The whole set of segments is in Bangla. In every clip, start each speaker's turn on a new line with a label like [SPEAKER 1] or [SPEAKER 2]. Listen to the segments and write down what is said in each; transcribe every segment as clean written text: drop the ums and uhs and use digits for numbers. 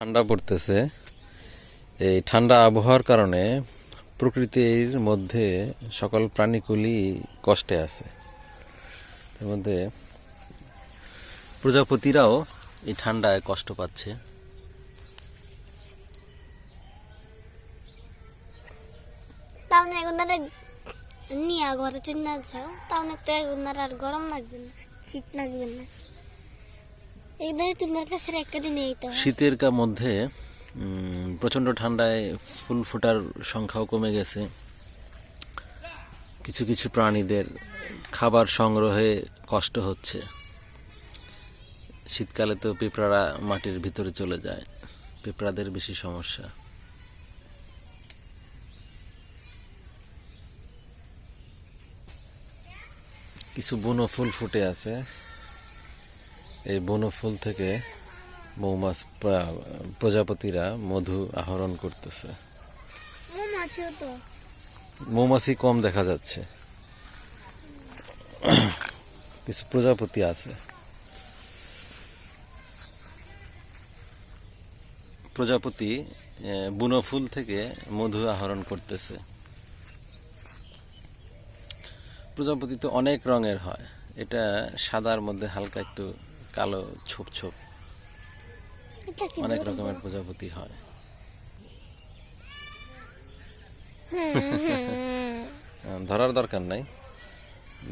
[SPEAKER 1] ঠান্ডা পড়তেছে। এই ঠান্ডা আবহাওয়ার কারণে প্রকৃতির মধ্যে সকল প্রাণীকুলই কষ্টে আছে। তার মধ্যে প্রজাপতিরাও এই ঠান্ডায় কষ্ট পাচ্ছে।
[SPEAKER 2] তাহলে এগুনার নিয়ে ঘরে চিন্তা যাও, তাহলে তো এগুনার আর গরম লাগবে না, শীত লাগবে না। এগুলো তোমার কাছে রেখে দিন। এইটা
[SPEAKER 1] শীতের মধ্যে প্রচণ্ড ঠান্ডায় ফুল ফোটার সংখ্যাও কমে গেছে। কিছু কিছু প্রাণীদের খাবার সংগ্রহে কষ্ট হচ্ছে। শীতকালে তো পিঁপড়ারা মাটির ভিতরে চলে যায়, পিঁপড়াদের বেশি সমস্যা। কিছু বনো ফুল ফুটে আছে, এই বনো ফুল থেকে মৌমাছি প্রজাপতিরা মধু আহরণ করতেছে।
[SPEAKER 2] মৌমাছিও তো
[SPEAKER 1] মৌমাছি কম দেখা যাচ্ছে, কিছু প্রজাপতি আছে। প্রজাপতি বুনো ফুল থেকে মধু আহরণ করতেছে। প্রজাপতি তো অনেক রঙের হয়, এটা সাদার মধ্যে হালকা একটু কালো ছোপ ছোপ, অনেক রকমের প্রজাপতি হয়। ধরার দরকার নাই,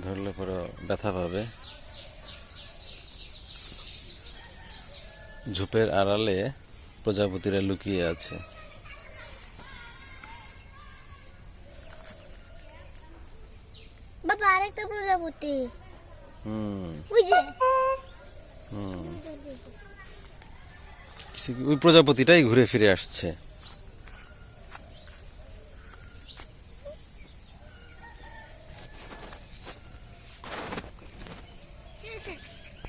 [SPEAKER 1] ধরলে পরে ব্যথা পাবে। ঝোপের আড়ালে প্রজাপতিরা লুকিয়ে আছে।
[SPEAKER 2] বাবা, আরেকটা প্রজাপতি।
[SPEAKER 1] ওই প্রজাপতিটাই ঘুরে ফিরে আসছে।